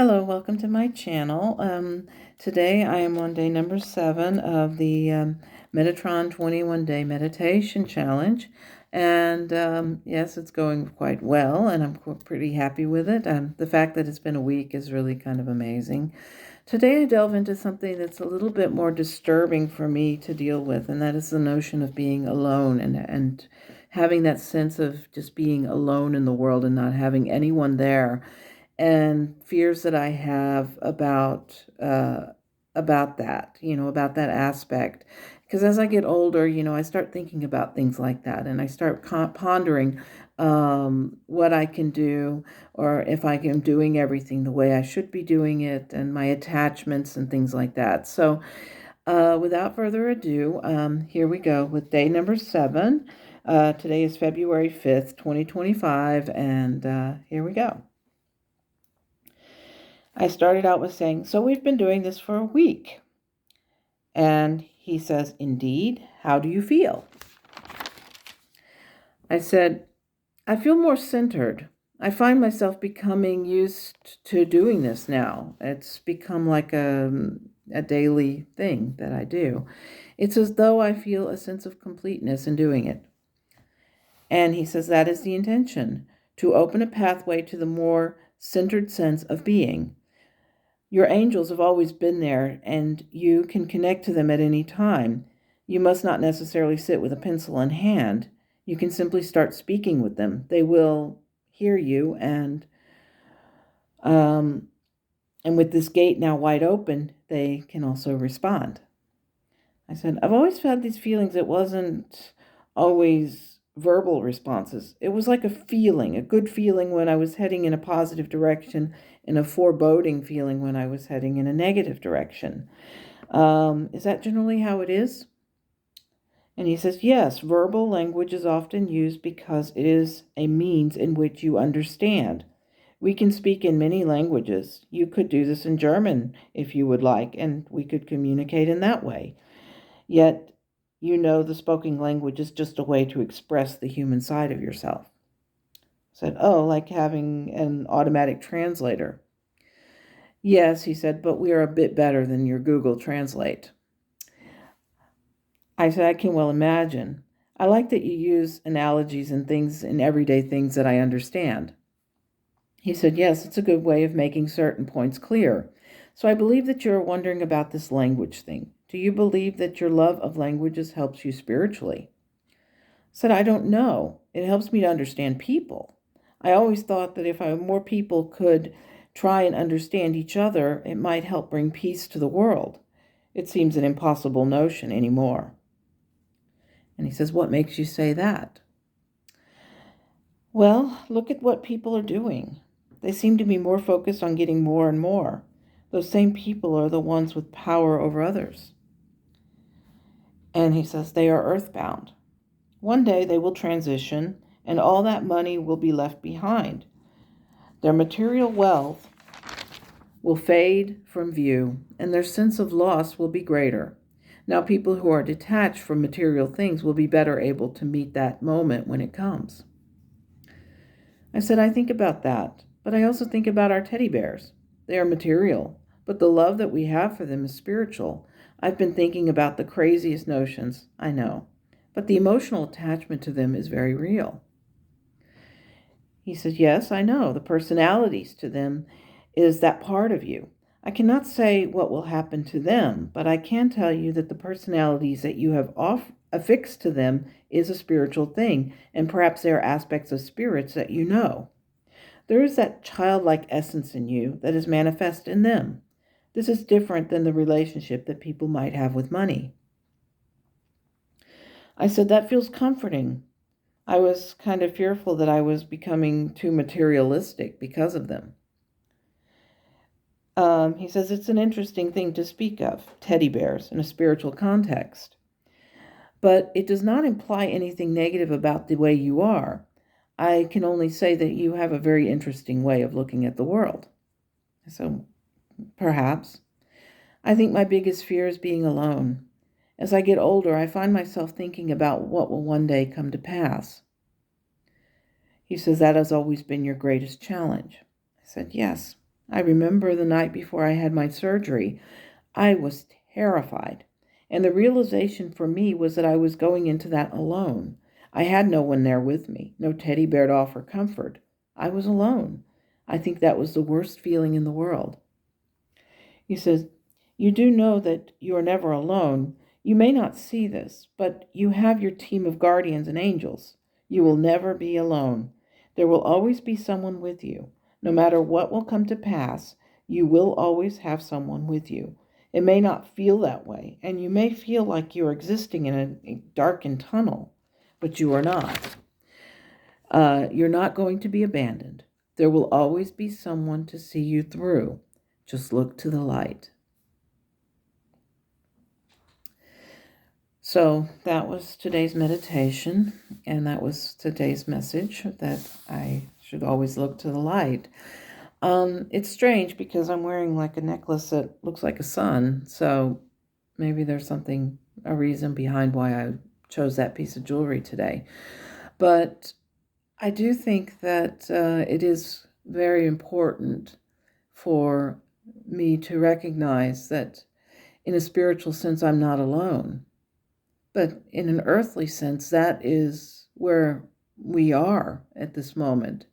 Hello, welcome to my channel. Today I am on day number 7 of the Metatron 21-day meditation challenge. And yes, it's going quite well, and I'm pretty happy with it. The fact that it's been a week is really kind of amazing. Today I delve into something that's a little bit more disturbing for me to deal with, and that is the notion of being alone and having that sense of just being alone in the world and not having anyone there, and fears that I have about that, about that aspect. Because as I get older, I start thinking about things like that, and I start pondering what I can do, or if I am doing everything the way I should be doing it, and my attachments and things like that. So, without further ado, here we go with day number 7. Today is February 5th, 2025, and here we go. I started out with saying, "So we've been doing this for a week." And he says, "Indeed, how do you feel?" I said, "I feel more centered. I find myself becoming used to doing this now. It's become like a daily thing that I do. It's as though I feel a sense of completeness in doing it." And he says, "That is the intention, to open a pathway to the more centered sense of being. Your angels have always been there, and you can connect to them at any time. You must not necessarily sit with a pencil in hand. You can simply start speaking with them. They will hear you, um, and with this gate now wide open, they can also respond." I said, "I've always had these feelings. It wasn't always verbal responses. It was like a feeling, a good feeling when I was heading in a positive direction, and a foreboding feeling when I was heading in a negative direction. Is that generally how it is?" And he says, "Yes, verbal language is often used because it is a means in which you understand. We can speak in many languages. You could do this in German if you would like, and we could communicate in that way. Yet, the spoken language is just a way to express the human side of yourself." I said, "Oh, like having an automatic translator." "Yes," he said, "but we are a bit better than your Google Translate." I said, "I can well imagine. I like that you use analogies and things in everyday things that I understand." He said, "Yes, it's a good way of making certain points clear. So I believe that you're wondering about this language thing. Do you believe that your love of languages helps you spiritually?" I said, "I don't know. It helps me to understand people. I always thought that if more people could try and understand each other, it might help bring peace to the world. It seems an impossible notion anymore." And he says, "What makes you say that?" "Well, look at what people are doing. They seem to be more focused on getting more and more. Those same people are the ones with power over others." And he says, "They are earthbound. One day they will transition, and all that money will be left behind. Their material wealth will fade from view, and their sense of loss will be greater. Now, people who are detached from material things will be better able to meet that moment when it comes." I said, "I think about that, but I also think about our teddy bears. They are material, but the love that we have for them is spiritual. I've been thinking about the craziest notions, I know, but the emotional attachment to them is very real." He said, "Yes, I know. The personalities to them is that part of you. I cannot say what will happen to them, but I can tell you that the personalities that you have affixed to them is a spiritual thing, and perhaps there are aspects of spirits that you know. There is that childlike essence in you that is manifest in them. This is different than the relationship that people might have with money." I said, "That feels comforting. I was kind of fearful that I was becoming too materialistic because of them." He says, "It's an interesting thing to speak of, teddy bears, in a spiritual context. But it does not imply anything negative about the way you are. I can only say that you have a very interesting way of looking at the world." So, perhaps. "I think my biggest fear is being alone. As I get older, I find myself thinking about what will one day come to pass." He says, "That has always been your greatest challenge." I said, "Yes, I remember the night before I had my surgery, I was terrified. And the realization for me was that I was going into that alone. I had no one there with me, no teddy bear to offer comfort. I was alone. I think that was the worst feeling in the world. He says, you do know that you are never alone. You may not see this, but you have your team of guardians and angels. You will never be alone. There will always be someone with you. No matter what will come to pass, you will always have someone with you. It may not feel that way, and you may feel like you're existing in a darkened tunnel, but you are not. You're not going to be abandoned. There will always be someone to see you through. Just look to the light. So that was today's meditation, and that was today's message, that I should always look to the light. It's strange because I'm wearing like a necklace that looks like a sun, so maybe there's a reason behind why I chose that piece of jewelry today. But I do think that it is very important for me to recognize that in a spiritual sense, I'm not alone. But in an earthly sense, that is where we are at this moment.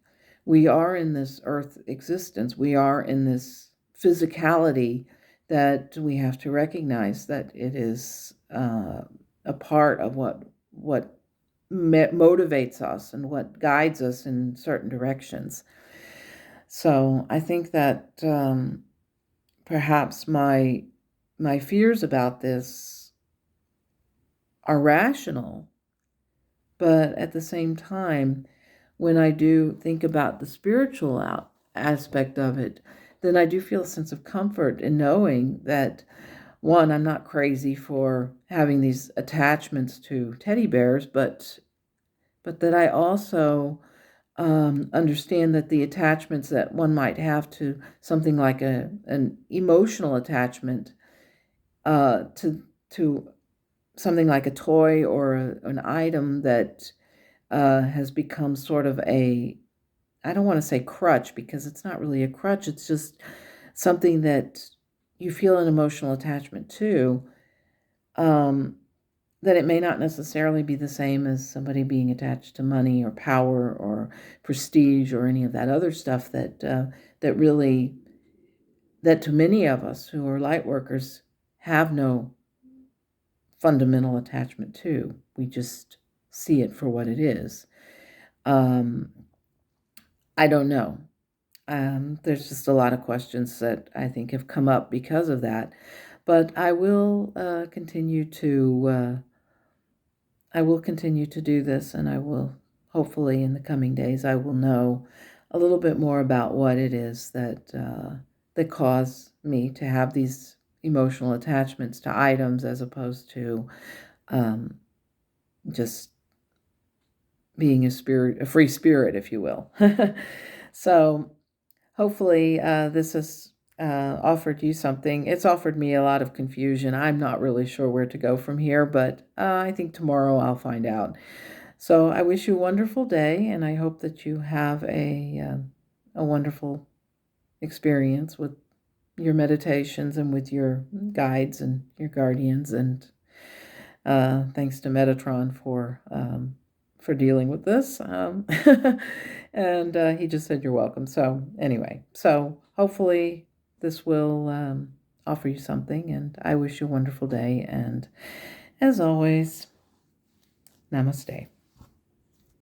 We are in this earth existence. We are in this physicality that we have to recognize that it is a part of what motivates us and what guides us in certain directions. So I think that perhaps my fears about this are rational, but at the same time, when I do think about the spiritual aspect of it, then I do feel a sense of comfort in knowing that, one, I'm not crazy for having these attachments to teddy bears, but that I also understand that the attachments that one might have to something like an emotional attachment to something like a toy or an item that has become sort of I don't want to say crutch, because it's not really a crutch. It's just something that you feel an emotional attachment to, that it may not necessarily be the same as somebody being attached to money or power or prestige or any of that other stuff that to many of us who are light workers have no fundamental attachment to. We just see it for what it is. I don't know. There's just a lot of questions that I think have come up because of that, but I will continue to do this, and I will hopefully in the coming days I will know a little bit more about what it is that cause me to have these emotional attachments to items as opposed to just being a free spirit, if you will. So hopefully this has offered you something. It's offered me a lot of confusion. I'm not really sure where to go from here, but I think tomorrow I'll find out. So I wish you a wonderful day, and I hope that you have a wonderful experience with your meditations and with your guides and your guardians. And thanks to Metatron for dealing with this. And he just said you're welcome. So anyway, so hopefully this will offer you something, and I wish you a wonderful day. And as always, namaste.